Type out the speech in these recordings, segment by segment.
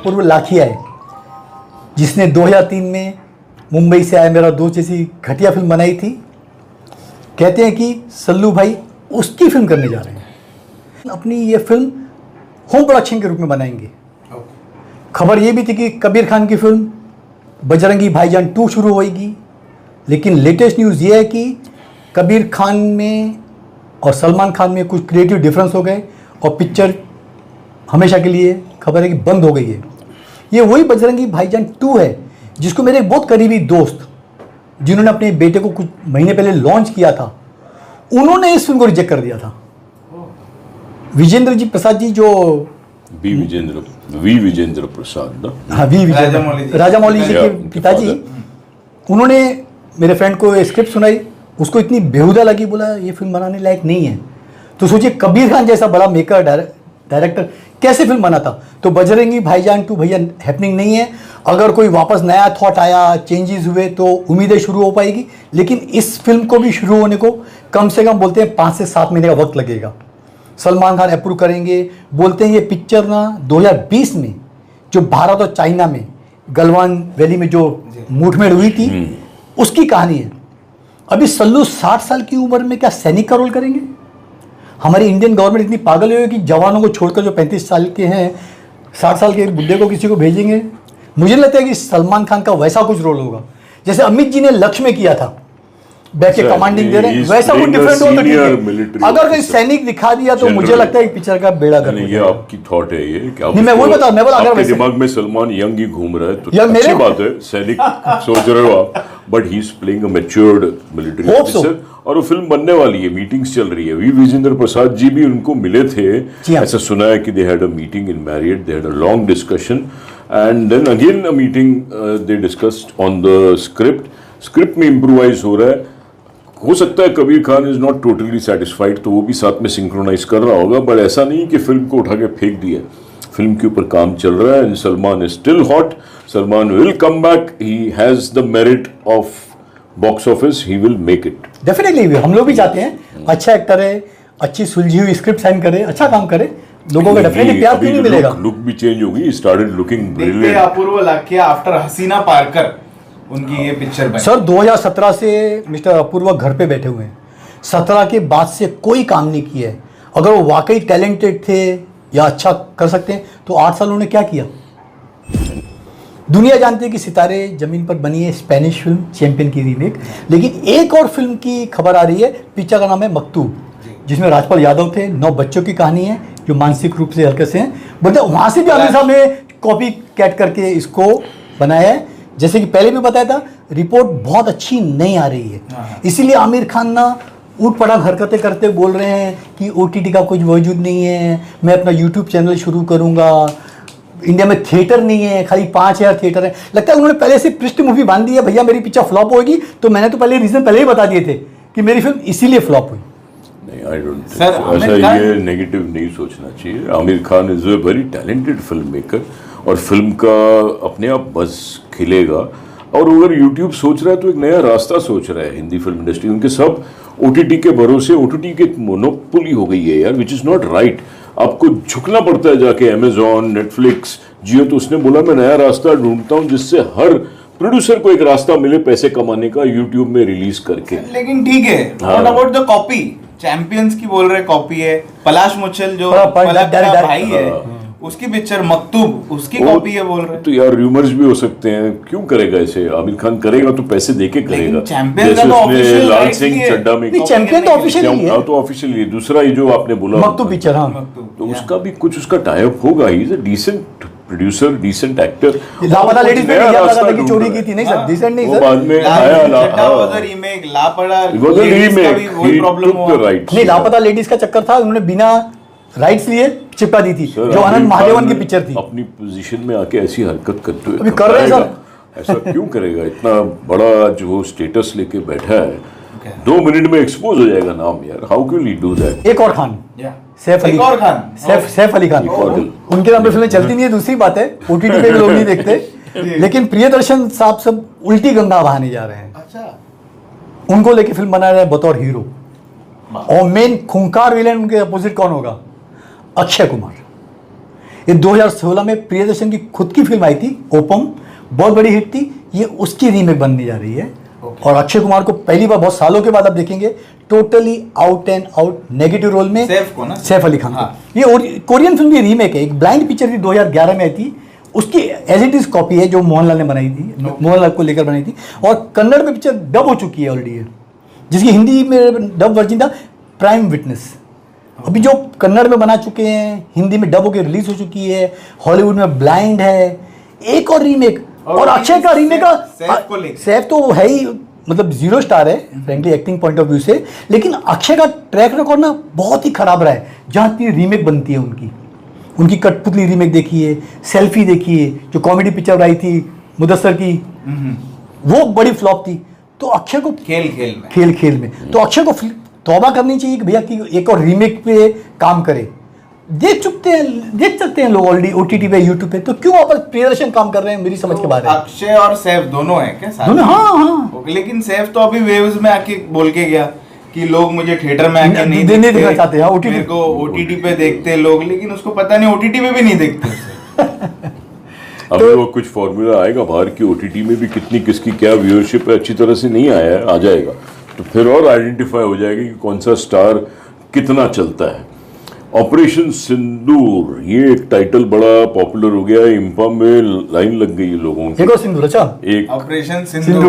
अपूर्व लाखिया है, जिसने 2003 में मुंबई से आया मेरा दोस्त जैसी घटिया फिल्म बनाई थी। कहते हैं कि सल्लू भाई उसकी फिल्म करने जा रहे हैं, अपनी ये फिल्म होम प्रोडक्शन के रूप में बनाएंगे। खबर ये भी थी कि कबीर खान की फिल्म बजरंगी भाईजान 2 शुरू होएगी, लेकिन लेटेस्ट न्यूज़ ये है कि कबीर खान में और सलमान खान में कुछ क्रिएटिव डिफरेंस हो गए और पिक्चर हमेशा के लिए खबर है कि बंद हो गई है। ये वही बजरंगी भाईजान 2 है जिसको मेरे एक बहुत करीबी दोस्त, जिन्होंने अपने बेटे को कुछ महीने पहले लॉन्च किया था, उन्होंने इस फिल्म को रिजेक्ट कर दिया था। विजेंद्र जी प्रसाद जी जो वी विजेंद्र प्रसाद ना, हाँ वी विजेंद्र राजामौली जी के पिताजी, उन्होंने मेरे फ्रेंड को स्क्रिप्ट सुनाई, उसको इतनी बेहुदा लगी, बोला ये फिल्म बनाने लायक नहीं है। तो सोचिए कबीर खान जैसा बड़ा मेकर डायरेक्टर कैसे फिल्म बनाता। तो बजरंगी भाईजान 2 भैया हैपनिंग नहीं है। अगर कोई वापस नया थॉट आया, चेंजेस हुए तो उम्मीदें शुरू हो पाएगी, लेकिन इस फिल्म को भी शुरू होने को कम से कम बोलते हैं 5 से 7 महीने का वक्त लगेगा। सलमान खान अप्रूव करेंगे, बोलते हैं ये पिक्चर ना 2020 में जो भारत और चाइना में गलवान वैली में जो मुठभेड़ हुई थी उसकी कहानी है। अभी सल्लू 60 साल की उम्र में क्या सैनिक का रोल करेंगे? हमारी इंडियन गवर्नमेंट इतनी पागल हुई है कि जवानों को छोड़कर जो 35 साल के हैं 60 साल के बुढ़े को किसी को भेजेंगे। मुझे लगता है कि सलमान खान का वैसा कुछ रोल होगा जैसे अमित जी ने लक्ष्य में किया था, बैठ के कमांडिंग दे रहे हैं, वैसा कुछ डिफरेंट हो तो ठीक है। अगर कोई सैनिक दिखा दिया तो मुझे लगता है कि पिक्चर का बेड़ा गर्क हो जाएगा। ये आपकी थॉट है, ये क्या नहीं, मैं वही बता, मैं बोला अगर दिमाग में सलमान यंग ही घूम रहा है तो अच्छी बात है, सैनिक सोच रहे हो आप, but he is playing a matured military officer और वो फिल्म बनने वाली है, मीटिंग्स चल रही है। वी विजेंद्र प्रसाद जी भी उनको मिले थे, ऐसा सुना है कि they had a meeting in Marriott, they had a long discussion and then again a meeting, they discussed on the script में इम्प्रोवाइज हो रहा है। हो सकता है Kabir Khan is not totally satisfied, तो वो भी साथ में सिंक्रोनाइज कर रहा होगा, बट ऐसा नहीं कि फिल्म को उठा के फेंक दिया। फिल्म के ऊपर काम चल रहा है and Salman is still hot, Salman will come back, he has the merit of box office, he will make it definitely. हम लोग भी चाहते हैं अच्छा एक्टर है, अच्छी सुलझी हुई स्क्रिप्ट साइन करे, अच्छा काम करे, लोगों का डेफिनेटली प्यार क्यों नहीं मिलेगा। लुक भी चेंज होगी, स्टार्टेड लुकिंग ब्रिलियंट। अपूर्व लाखिया आफ्टर हसीना पारकर उनकी ये पिक्चर बनी। सर 2017 से मिस्टर अपूर्वा घर पे बैठे हुए हैं, 17 के बाद से कोई काम नहीं किया है। अगर वो वाकई टैलेंटेड थे या अच्छा कर सकते हैं तो 8 साल उन्होंने क्या किया। दुनिया जानती है कि सितारे जमीन पर बनी है स्पेनिश फिल्म चैंपियन की रीमेक, लेकिन एक और फिल्म की खबर आ रही है, पिक्चर का नाम है मकतूब, जिसमें राजपाल यादव थे, 9 बच्चों की कहानी है जो मानसिक रूप से हल्के से हैं। बोलते वहां से भी आमिर साहब ने कॉपी कैट करके इसको बनाया है। जैसे कि पहले भी बताया था, रिपोर्ट बहुत अच्छी नहीं आ रही है, इसीलिए आमिर खान ना ऊट पटांग हरकतें करते बोल रहे हैं कि OTT का कुछ वजूद नहीं है, मैं अपना YouTube चैनल शुरू करूंगा, इंडिया में थिएटर नहीं है, खाली 5000 थिएटर है। लगता है उन्होंने पहले से पृष्ठभूमि बांध दी है, भैया मेरी पिक्चर फ्लॉप होगी, तो मैंने तो पहले रीजन पहले ही बता दिए थे कि मेरी फिल्म इसीलिए फ्लॉप हुई। नहीं, आई डोंट थिंक ऐसा, ये नेगेटिव नहीं सोचना चाहिए। Aamir Khan is a very talented film maker और फिल्म का अपने आप बस खिलेगा। और अगर YouTube सोच रहा है तो एक नया रास्ता सोच रहा है हिंदी फिल्म इंडस्ट्री। उनके सब OTT के भरोसे, OTT की मोनोपोली हो गई है यार, विच इज़ नॉट राइट। आपको झुकना पड़ता है जाके अमेजॉन, नेटफ्लिक्स, जियो। तो उसने बोला मैं नया रास्ता ढूंढता हूँ जिससे हर प्रोड्यूसर को एक रास्ता मिले पैसे कमाने का, YouTube में रिलीज करके। लेकिन ठीक है, what about the copy? Champions की बोल रहे कॉपी है, पलाश मुच्छल जो पलक का भाई है उसकी पिक्चर मकतूब उसकी कॉपी है बोल रहे हैं। तो यार रूमर्स भी हो सकते हैं, क्यों करेगा ऐसे? आमिर खान करेगा तो पैसे देके करेगा। चैंपियन का तो ऑफिशियल लाल सिंह चड्ढा में चैंपियन तो ऑफिशियल ही है, तो ऑफिशियल ही। दूसरा ये जो आपने बोला मकतूब पिक्चर, हाँ, तो उसका भी कुछ उसका टाई अप होगा। He is a decent producer, decent actor. Laapataa Ladies में इल्जाम लगा था कि चोरी की थी, नहीं सर, डिसेंट नहीं सर। बाद में आया वाज अ रीमेक, लापता लेडीज का भी वही प्रॉब्लम हुआ। नहीं, लापता लेडीज का चक्कर था, उन्होंने बिना राइट्स लिए चिपका दी थी, जो आनंद महादेवन की पिक्चर थी। अपनी पोजीशन में आके ऐसी हरकत करते हुए अभी कर रहे हैं सर। ऐसा क्यों करेगा? इतना बड़ा जो स्टेटस लेके बैठा है, 2 मिनट में एक्सपोज हो जाएगा नाम यार। How can he do that? एक और खान, सैफ अली खान, उनके नाम पे फिल्में चलती नहीं है, दूसरी बात है, OTT पे भी लोग नहीं देखते। लेकिन प्रियदर्शन साहब सब उल्टी गंगा बहाने जा रहे हैं। अच्छा, उनको लेके फिल्म बना रहे हैं बतौर हीरो, और मेन खूंखार विलेन उनके अपोजिट कौन होगा? अक्षय कुमार। ये 2016 में प्रियदर्शन की खुद की फिल्म आई थी ओपम, बहुत बड़ी हिट थी। ये उसकी रीमेक बनने जा रही है। और अक्षय कुमार को पहली बार बहुत सालों के बाद आप देखेंगे totally out and out negative role में, सैफ अली खान को। ये कोरियन फिल्म की रीमेक है, एक ब्लाइंड पिक्चर थी 2011 में आई थी, उसकी एज इट इज कॉपी है जो मोहनलाल ने बनाई थी, मोहनलाल को लेकर बनाई थी। और कन्नड़ में पिक्चर डब हो चुकी है ऑलरेडी, जिसकी हिंदी में डब वर्जन था प्राइम विटनेस। अभी जो कन्नड़ में बना चुके हैं, हिंदी में डब होकर रिलीज हो चुकी है, हॉलीवुड में ब्लाइंड है, एक और रीमेक। और अक्षय का रीमेक का सैफ तो है ही, मतलब 0 स्टार है frankly acting point of view से, लेकिन अक्षय का ट्रैक रिकॉर्ड ना बहुत ही खराब रहा है। जहाँ इतनी रीमेक बनती है उनकी कठपुतली रीमेक देखिए, सेल्फी देखिए, जो कॉमेडी पिक्चर आई थी मुदस्सर की, वो बड़ी फ्लॉप थी। तो अक्षय को खेल में तो अक्षय को तौबा करनी चाहिए कि भैया कि एक और रीमेक पे काम करे। देख सकते हैं लोग ऑलरेडी ओटीटी पे, यूट्यूब पे, तो क्यों वापस प्रियदर्शन काम कर रहे हैं, मेरी समझ के बाहर है। अक्षय और सैफ दोनों हैं क्या साथ? दोनों, हाँ। लेकिन सैफ तो अभी वेव्स में आके बोल के गया कि लोग मुझे थिएटर में आके नहीं देखना चाहते हैं, मेरे को ओटीटी पे देखते हैं लोग, लेकिन उसको पता नहीं ओटीटी पे भी नहीं देखते। अभी वो कुछ फॉर्मूला आएगा बाहर की ओटीटी में भी कितनी किसकी क्या व्यूअरशिप है, अच्छी तरह से नहीं आया है, आ जाएगा तो फिर और आइडेंटिफाई हो जाएगा कि कौन सा स्टार कितना चलता है। ऑपरेशन सिंदूर, ये एक टाइटल बड़ा पॉपुलर हो गया, इंपा में लाइन लग गई लोगों की। एक और सिंदूर, अच्छा एक ऑपरेशन सिंदूर,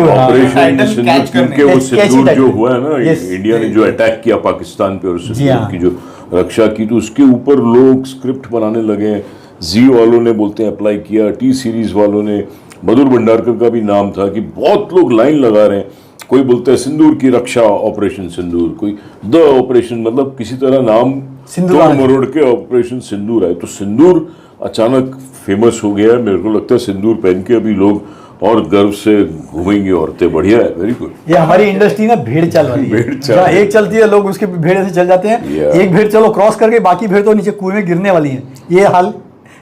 क्योंकि वो सिंदूर जो हुआ है ना, इंडिया ने जो अटैक किया पाकिस्तान पे और सिंदूर की जो रक्षा की, तो उसके ऊपर लोग स्क्रिप्ट बनाने लगे। जी वालों ने बोलते हैं अप्लाई किया, टी सीरीज वालों ने, मधुर भंडारकर का भी नाम था कि बहुत लोग लाइन लगा रहे हैं। कोई बोलता है सिंदूर की रक्षा ऑपरेशन सिंदूर, कोई द ऑपरेशन, मतलब किसी तरह नाम तो मरोड़ के ऑपरेशन सिंदूर आए। तो सिंदूर अचानक फेमस हो गया है। मेरे को लगता है सिंदूर पहन के अभी लोग और गर्व से घूमेंगी औरतें। बढ़िया है, वेरी गुड। ये हमारी इंडस्ट्री ना भेड़ चाल वाली है, जहाँ एक चलती है लोग उसके भेड़ से चल जाते हैं। एक भेड़ चलो क्रॉस करके, बाकी भेड़ तो नीचे कुएं में गिरने वाली है। ये हाल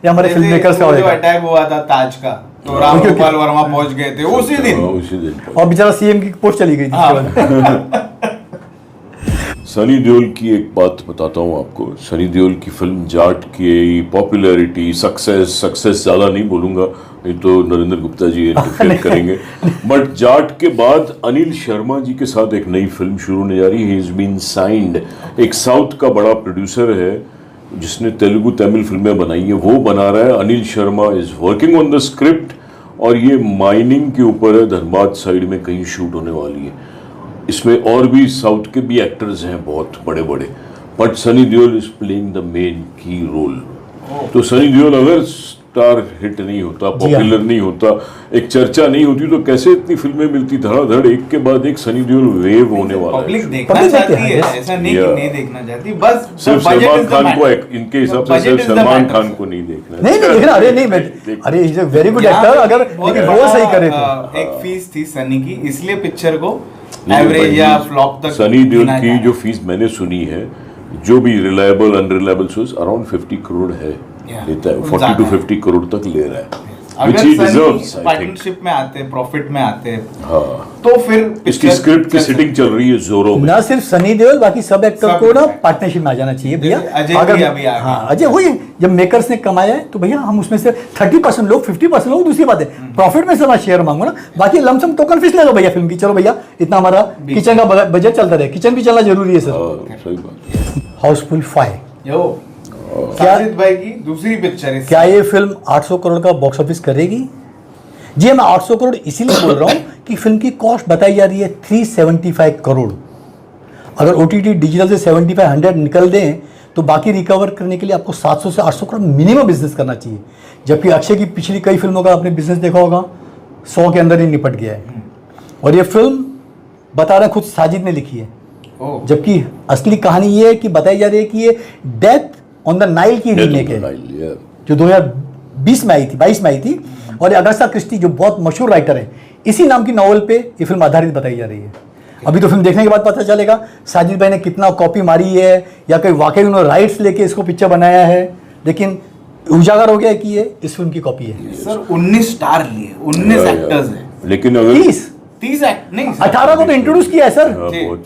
ये हमारे फिल्म मेकर्स का जो अटैक हुआ था ताज का, तो रामगोपाल वर्मा पहुंच गए थे उसी दिन और बेचारा सीएम की पोस्ट चली गई थी। सनी देओल की एक बात बताता हूँ आपको। सनी देओल की फिल्म जाट की पॉपुलैरिटी, सक्सेस ज़्यादा नहीं बोलूँगा, नहीं तो नरेंद्र गुप्ता जी इंटरफेयर करेंगे। बट जाट के बाद अनिल शर्मा जी के साथ एक नई फिल्म शुरू होने जा रही है, ही इज़ बीन साइंड। एक साउथ का बड़ा प्रोड्यूसर है जिसने तेलुगु तमिल फिल्में बनाई है, वो बना रहा है। Anil Sharma is working on the script और ये माइनिंग के ऊपर है, धनबाद साइड में कहीं शूट होने वाली है। इसमें और भी साउथ के भी एक्टर्स हैं बहुत बड़े बड़े, but Sunny Deol is playing the main की रोल। तो सनी देओल अगर स्टार हिट नहीं होता, पॉपुलर नहीं होता, एक चर्चा नहीं होती, तो कैसे इतनी फिल्में मिलती धड़ाधड़ एक के बाद एक। सनी देओल वेव होने वाला है। पब्लिक देखना चाहती है, ऐसा नहीं कि नहीं देखना चाहती, बस सिर्फ सलमान खान को, इनके हिसाब से सिर्फ सलमान खान को नहीं देखना। नहीं देखना, अरे नहीं, अरे is a very good actor, अगर रोल सही करे तो। एक फीस थी सनी की, इसलिए पिक्चर को एवरेज या फ्लॉप तक। सनी देओल की जो फीस मैंने सुनी है, जो भी reliable unreliable source, around 50 crore है, लेता है 40 to 50 करोड़ तक ले रहा है। अगर सनी पार्टनरशिप में आते हैं, प्रॉफिट में आते हैं, तो फिर इसकी स्क्रिप्ट की सेटिंग चल रही है जोरों में। ना सिर्फ सनी देओल, बाकी सब एक्टर को ना पार्टनरशिप में आ जाना चाहिए भैया। अगर हाँ, अजय वही जब मेकर्स ने कमाया है तो भैया हम उसमें से 30% लोग, 50% लोग, दूसरी बात है प्रॉफिट में से मैं शेयर मांगू ना, बाकी लमसम टोकन फीस ले लो भैया फिल्म की। चलो भैया इतना हमारा किचन का बजट चलता रहे, किचन भी चलना जरूरी है सर। सही बात। हाउसफुल 5 साजिद भाई की दूसरी पिक्चर है। क्या ये फिल्म 800 करोड़ का बॉक्स ऑफिस करेगी? जी, मैं 800 करोड़ इसीलिए बोल रहा हूँ कि फिल्म की कॉस्ट बताई जा रही है 375 करोड़। अगर ओटीटी डिजिटल से 75-100 निकल दें तो बाकी रिकवर करने के लिए आपको 700 से 800 करोड़ मिनिमम बिजनेस करना चाहिए। जबकि अक्षय की पिछली कई फिल्मों का आपने बिजनेस देखा होगा, 100 के अंदर ही निपट गया है। और ये फिल्म बता रहे खुद साजिद ने लिखी है, जबकि असली कहानी ये है कि बताई जा रही है कि ये डेथ ऑन द नाइल की रीमेक है, जो 2020 में आई थी, 22 में आई थी। और अगाथा क्रिस्टी जो बहुत मशहूर राइटर है, इसी नाम की नॉवल पे ये फिल्म आधारित बताई जा रही है। अभी तो फिल्म देखने के बाद पता चलेगा साजिद भाई ने कितना कॉपी मारी है या कहीं वाकई उन्होंने राइट्स लेके इसको पिक्चर बनाया है, लेकिन उजागर हो गया कि ये इस फिल्म की कॉपी है। सर 19 स्टार लिए, 19 एक्टर्स हैं, लेकिन अगर 30 एक्ट नहीं, 18 को तो इंट्रोड्यूस किया है सर,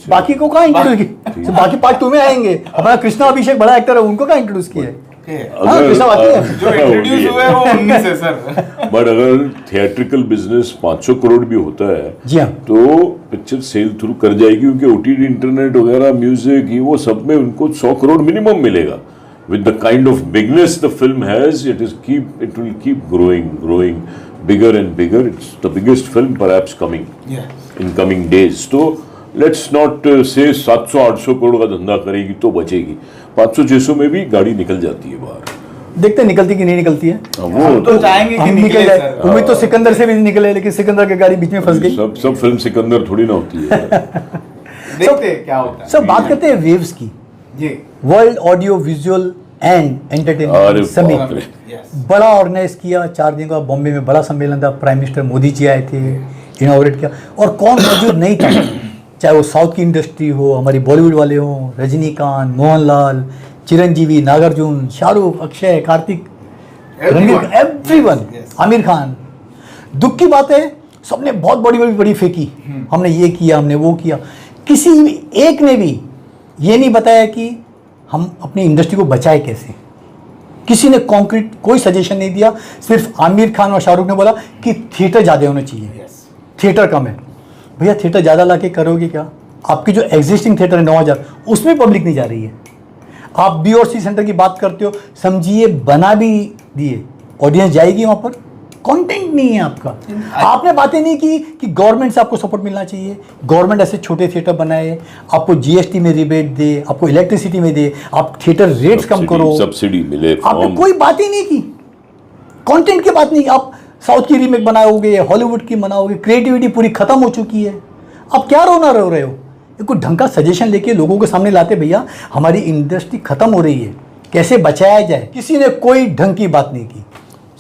बाकी को कहाँ इंट्रोड्यूस किया? बाकी पार्ट 2 में आएंगे। हमारा कृष्णा अभिषेक बड़ा एक्टर है, उनको कहाँ इंट्रोड्यूस किया है? ओके पैसा बाकी है। जो इंट्रोड्यूस हुए वो 19 है सर। बट अगर थिएट्रिकल बिजनेस 500 करोड़ भी होता है जी हाँ, तो पिक्चर सेल थ्रू कर जाएगी, क्योंकि ओटीटी, इंटरनेट वगैरह, म्यूजिक, ये वो सब में उनको 100 करोड़ मिनिमम मिलेगा. With the kind of bigness the film has, it will keep growing bigger and bigger. It's the biggest film perhaps coming in coming days. So let's not say 700-800 crore का धंधा करेगी तो बचेगी. 500-600 में भी गाड़ी निकल जाती है बाहर. देखते हैं निकलती कि नहीं निकलती है. वो तो चाहेंगे कि हम निकले निकल जाए. सर। उम्मीद तो सिकंदर से भी नहीं निकले, लेकिन सिकंदर की गाड़ी बीच में फंस गई. सब फिल्म सिकंदर थोड़ी ना होती है. देखते हैं क्या होता है. सब बात करते हैं वेव्स की. जी world audio visual and entertainment अरे समिट बाप रे. यस बड़ा ऑर्गेनाइज किया. 4 दिन का बॉम्बे में बड़ा सम्मेलन था. प्राइम मिनिस्टर मोदी जी आए थे, इनॉग्रेट किया. और कौन मौजूद नहीं था, चाहे वो साउथ की इंडस्ट्री हो, हमारी बॉलीवुड वाले हों, रजनीकांत, मोहनलाल, चिरंजीवी, नागार्जुन, शाहरुख, अक्षय, कार्तिक, रणवीर, एवरीवन, आमिर खान. दुख की बात है, सबने बहुत बड़ी फेंकी. हमने ये किया, हमने वो किया. किसी एक ने भी ये नहीं बताया कि हम अपनी इंडस्ट्री को बचाए कैसे. किसी ने कॉन्क्रीट कोई सजेशन नहीं दिया. सिर्फ आमिर खान और शाहरुख ने बोला कि थिएटर ज़्यादा होना चाहिए, थिएटर कम है. भैया थिएटर ज़्यादा ला के करोगे क्या? आपकी जो एग्जिस्टिंग थिएटर है 9000, उसमें पब्लिक नहीं जा रही है. आप बी और सी सेंटर की बात करते हो, समझिए बना भी दिए, ऑडियंस जाएगी वहाँ पर, कंटेंट नहीं है आपका. आपने बातें नहीं की कि गवर्नमेंट से आपको सपोर्ट मिलना चाहिए. गवर्नमेंट ऐसे छोटे थिएटर बनाए, आपको जीएसटी में रिबेट दे, आपको इलेक्ट्रिसिटी में दे, आप थिएटर रेट्स कम करो, सब्सिडी मिले. आपने कोई बात ही नहीं की. कंटेंट की बात नहीं. आप साउथ की रीमेक बनाओगे, हॉलीवुड की बनाओगे, क्रिएटिविटी पूरी खत्म हो चुकी है. आप क्या रोना रो रहे हो? कोई ढंग का सजेशन लेके लोगों के सामने लाते, भैया हमारी इंडस्ट्री खत्म हो रही है, कैसे बचाया जाए. किसी ने कोई ढंग की बात नहीं की.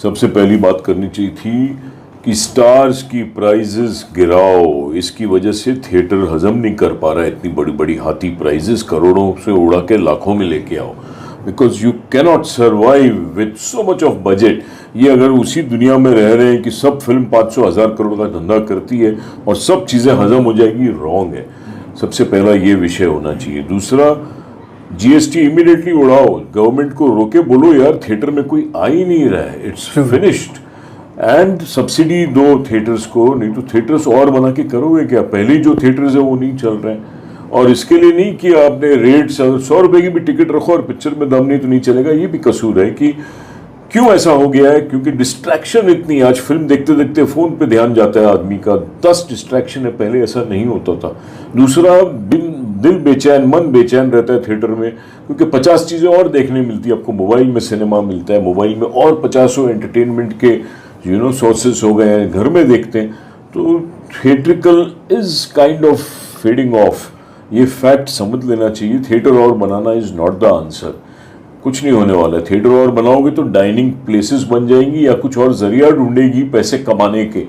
सबसे पहली बात करनी चाहिए थी कि स्टार्स की प्राइजेस गिराओ. इसकी वजह से थिएटर हजम नहीं कर पा रहा है इतनी बड़ी बड़ी हाथी प्राइजेस. करोड़ों से उड़ा के लाखों में लेके आओ, because you cannot survive with so much of budget. ये अगर उसी दुनिया में रह रहे हैं कि सब फिल्म 500-1000 करोड़ का धंधा करती है और सब चीज़ें हजम हो जाएगी, रॉन्ग है. सबसे पहला ये विषय होना चाहिए. दूसरा, जीएसटी इमीडिएटली उड़ाओ. गवर्नमेंट को रोके, बोलो यार थिएटर में कोई आ ही नहीं रहा है, इट्स फिनिश्ड. एंड सब्सिडी दो थिएटर्स को, नहीं तो थिएटर्स और बना के करोगे क्या? पहले ही जो थिएटर्स है वो नहीं चल रहे हैं. और इसके लिए नहीं कि आपने रेट्स 100 रुपए की भी टिकट रखो और पिक्चर में दम नहीं तो नहीं चलेगा. ये भी कसूर है कि क्यों ऐसा हो गया है, क्योंकि डिस्ट्रैक्शन इतनी. आज फिल्म देखते देखते फोन पे ध्यान जाता है आदमी का. 10 डिस्ट्रैक्शन है, पहले ऐसा नहीं होता था. दूसरा, दिल बेचैन, मन बेचैन रहता है थिएटर में, क्योंकि 50 चीज़ें और देखने मिलती है आपको. मोबाइल में सिनेमा मिलता है, मोबाइल में और 50 एंटरटेनमेंट के सोर्सेस हो गए हैं, घर में देखते हैं. तो theatrical is kind of fading of. ये फैक्ट समझ लेना चाहिए. थिएटर और बनाना इज नॉट द आंसर. कुछ नहीं होने वाला है. थिएटर और बनाओगे तो डाइनिंग प्लेसेस बन जाएंगी या कुछ और जरिया ढूंढेगी पैसे कमाने के.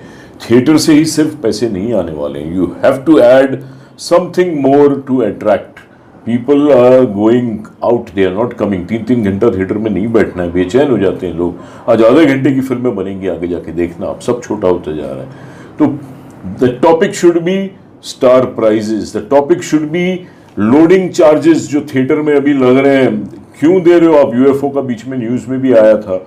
थिएटर से ही सिर्फ पैसे नहीं आने वाले हैं. You have to add something more to attract. People are going out, they are not coming. 3-3 घंटा थिएटर में नहीं बैठना है, बेचैन हो जाते हैं लोग. आज आधे घंटे की फिल्में बनेंगी आगे जाके, देखना आप. सब छोटा होता जा रहा है. तो the topic should be star prices. The topic should be loading charges जो थिएटर में अभी लग रहे हैं. क्यों दे रहे हो आप? यूएफओ का बीच में न्यूज में भी आया था.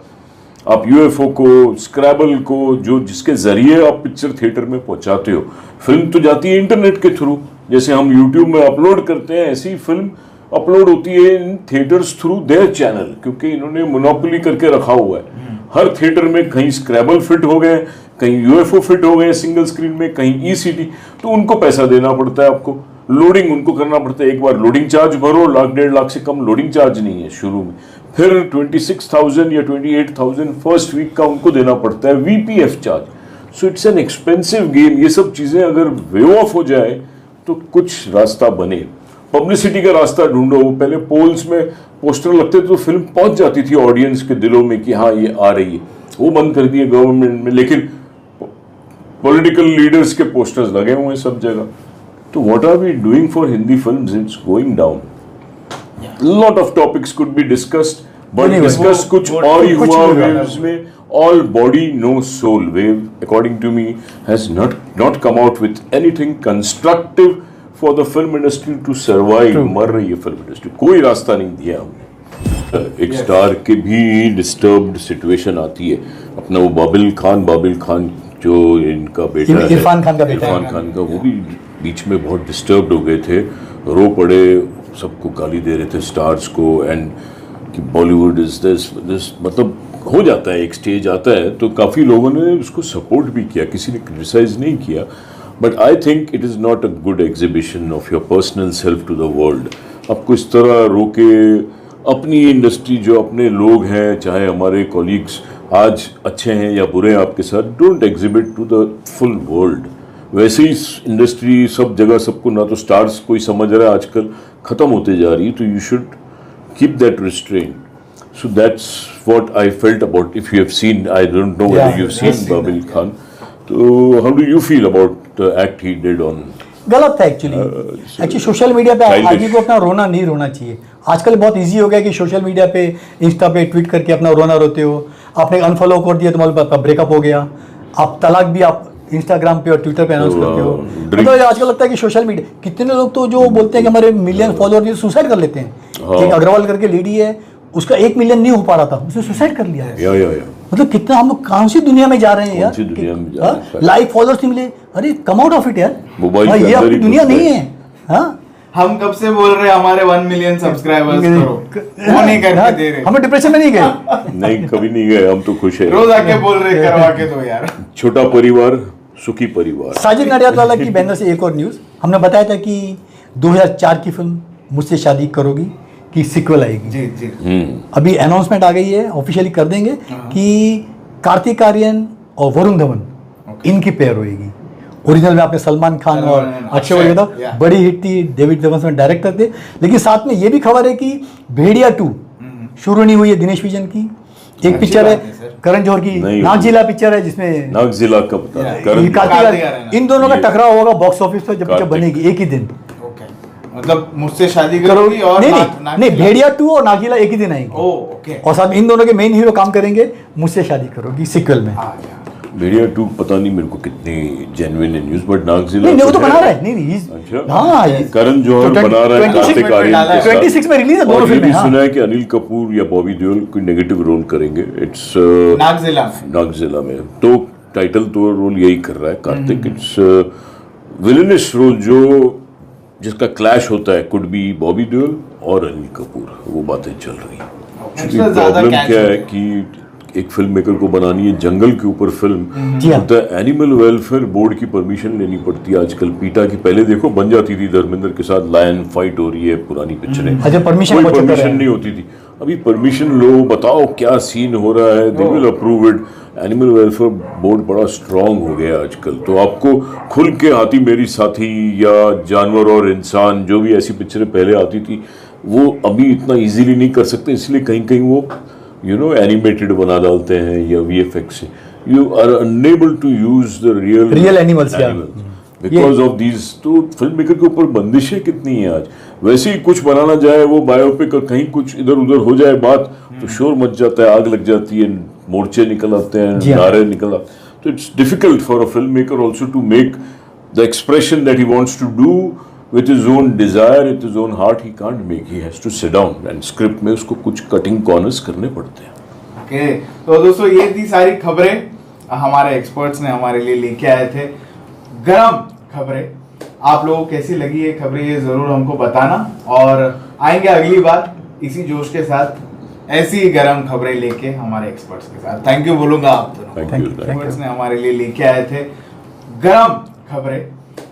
आप यूएफओ को, स्क्रैबल को, जो जिसके जरिए आप पिक्चर थिएटर में पहुंचाते हो. फिल्म तो जाती है इंटरनेट के थ्रू, जैसे हम यूट्यूब में अपलोड करते हैं, ऐसी फिल्म अपलोड होती है in theatres through their channel, क्योंकि इन्होंने मोनोपोली करके रखा हुआ है. हर थिएटर में कहीं स्क्रैबल फिट हो गए, कहीं यूएफओ फिट हो गए सिंगल स्क्रीन में, कहीं ईसीटी. तो उनको पैसा देना पड़ता है आपको. लोडिंग उनको करना पड़ता है. एक बार लोडिंग चार्ज भरो, 1-1.5 लाख से कम लोडिंग चार्ज नहीं है शुरू में. फिर 26,000 या 28,000 फर्स्ट वीक का उनको देना पड़ता है VPF charge. So it's an expensive game. ये सब चीजें अगर वे ऑफ हो जाए तो कुछ रास्ता बने. पब्लिसिटी का रास्ता ढूंढो. पहले पोल्स में पोस्टर लगते थे तो फिल्म पहुंच जाती थी ऑडियंस के दिलों में कि हाँ ये आ रही है. वो बंद कर दिए गवर्नमेंट में, लेकिन पॉलिटिकल लीडर्स के पोस्टर्स लगे हुए हैं सब जगह. तो what are we doing for Hindi films? It's going down. Lot of topics could be discussed, but discuss कुछ और ही हुआ waves में. All body no soul wave, according to me, has not come out with anything constructive for the film industry to survive. मर रही है film industry. कोई रास्ता नहीं दिया हमने. एक स्टार के भी डिस्टर्ब्ड सिचुएशन आती है। अपना वो बाबिल खान जो इनका बेटा है, इरफान खान का बेटा, इरफान खान का, वो भी बीच में बहुत डिस्टर्ब्ड हो गए थे, रो पड़े, सबको गाली दे रहे थे स्टार्स को, एंड कि बॉलीवुड इज दिस मतलब हो जाता है, एक स्टेज आता है तो काफ़ी लोगों ने उसको सपोर्ट भी किया, किसी ने क्रिटिसाइज नहीं किया। But I think it is not a good exhibition of your personal self to the world. आपको इस तरह रोके अपनी इंडस्ट्री, जो अपने लोग हैं, चाहे हमारे कॉलीग्स आज अच्छे हैं या बुरे हैं आपके साथ, don't exhibit to the full world. वैसे ही इंडस्ट्री सब जगह सबको, ना तो स्टार्स कोई समझ रहा है, आजकल ख़त्म होते जा रही है, तो you should keep that restrain. So that's what I felt about. If you have seen, I don't know whether you've seen Babil Khan. So how do you feel about the act he did on? गलत था actually social media पे आदमी को अपना रोना नहीं रोना चाहिए। आजकल बहुत इजी हो गया कि सोशल मीडिया पे, इंस्टा पे ट्वीट करके अपना रोना रोते हो। आपने अनफॉलो कर दिया तो आपका ब्रेकअप हो गया, आप तलाक भी आप इंस्टाग्राम पे और ट्विटर पे अनाउंस करते हो। मतलब आजकल लगता है कि सोशल मीडिया, कितने लोग तो जो बोलते हैं कि हमारे मिलियन फॉलोअर सुसाइड कर लेते हैं। एक अग्रवाल करके लेडी है, उसका 1 मिलियन नहीं हो पा रहा था, उसने सुसाइड कर लिया है। या। मतलब कितना हम लोग कौन सी दुनिया में जा रहे हैं यार, लाइक फॉलोअर्स नहीं मिले, अरे कम आउट ऑफ इट यार, ये अपनी दुनिया नहीं है। हाँ, हम कब से बोल रहे हैं हमारे 1 मिलियन सब्सक्राइबर्स करो, वो नहीं करके दे रहे। हमें डिप्रेशन में नहीं गए, नहीं कभी नहीं गए, हम तो खुश है। रोज आके बोल रहे करवा के दो यार। छोटा परिवार सुखी परिवार। साजिद नडियादवाला की बैनर से एक और न्यूज़, हमने बताया था कि 2004 की फिल्म मुझसे शादी करोगी की सिक्वल आएगी। जी जी। अभी अनाउंसमेंट आ गई है, ऑफिशियली कर देंगे कि कार्तिक आर्यन और वरुण धवन इनकी पेयर होएगी। ओरिजिनल में आपने सलमान खान और अक्षय कुमार था, बड़ी हिट थी, डेविड धवन डायरेक्टर थे। लेकिन साथ में ये भी खबर है कि भेड़िया 2 शुरू नहीं हुई है दिनेश विजन की। एक पिक्चर है करण जौहर की, नागजिला पिक्चर है, जिसमें नागजिला का कार्तिक, इन दोनों का टकराव होगा बॉक्स ऑफिस पर जब पिक्चर बनेगी एक ही दिन। मतलब मुझसे शादी करोगी और नहीं भेड़िया 2 और नागजिला एक ही दिन आएंगे। ओके। और साथ में इन दोनों के मेन हीरो काम करेंगे मुझसे शादी करोगी सीक्वल में। भेड़िया 2 पता नहीं मेरे को कितनी जेन्युइन है न्यूज़, बट नागजिला नहीं, वो तो बना रहा है। नहीं अच्छा, हाँ, करण जौहर बना रहा है, कार्तिक आर्यन 26 में रिलीज है दोनों फिल्में। फिल्में। सुना है कि अनिल कपूर या बॉबी देओल कोई नेगेटिव रोल करेंगे। इट्स नागजिला में तो टाइटल तो रोल यही कर रहा है कार्तिक। इट्स विलेनिश रोल जो जिसका क्लैश होता है, कुड बी बॉबी देओल और अनिल कपूर, वो बातें चल रही हैं। प्रॉब्लम क्या है कि एक फिल्म मेकर को बनानी है जंगल के ऊपर फिल्म, तो एनिमल वेलफेयर बोर्ड की परमिशन लेनी पड़ती है आजकल। पीटा की पहले देखो बन जाती थी धर्मेंद्र के साथ, लायन फाइट हो रही है, पुरानी पिक्चरें, कोई परमिशन नहीं होती थी। अभी परमिशन लो, बताओ क्या सीन हो रहा है, they will approve it. Animal welfare board बड़ा स्ट्रांग हो गया आजकल, तो आपको खुल के हाथी मेरी साथी या जानवर और इंसान, जो भी ऐसी पिक्चरें पहले आती थी, वो अभी इतना इजीली नहीं कर सकते। इसलिए कहीं कहीं वो एनिमेटेड बना डालते हैं या VFX से। You are unable to use the real animals because of these. तो फिल्म मेकर के ऊपर बंदिशें कितनी हैं आज। वैसे ही कुछ बनाना जाए वो बायोपिक, और कहीं कुछ इधर उधर हो जाए बात तो शोर मच जाता है, आग लग जाती है, मोर्चे निकल आते हैं, नारे निकल आते हैं। तो it's difficult for a film maker also to make the expression that he wants to do with his own desire, with his own heart. He can't make, he has to sit down and script में उसको कुछ cutting corners करने पड़ते हैं। Okay, तो दोस्तों ये थी सारी खबरें हमारे एक्सपर्ट्स ने हमारे लिए लेके आए थे। गरम खबरें, आप लोगों को कैसी लगी ये खबरें, ये जरूर हमको बताना, और आएंगे अगली बार इसी जोश के साथ ऐसी गरम खबरें लेके हमारे एक्सपर्ट्स के साथ। थैंक यू बोलूंगा आप दोनों एक्सपर्ट्स ने हमारे लिए लेके आए थे गरम खबरें।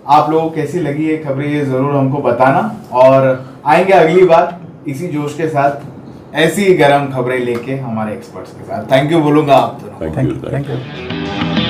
आप लोगों को कैसी लगी ये खबरें, ये जरूर हमको बताना, और आएंगे अगली बार इसी जोश के साथ ऐसी गरम खबरें लेके हमारे एक्सपर्ट्स के साथ। थैंक यू बोलूंगा आप दोनों। Thank you.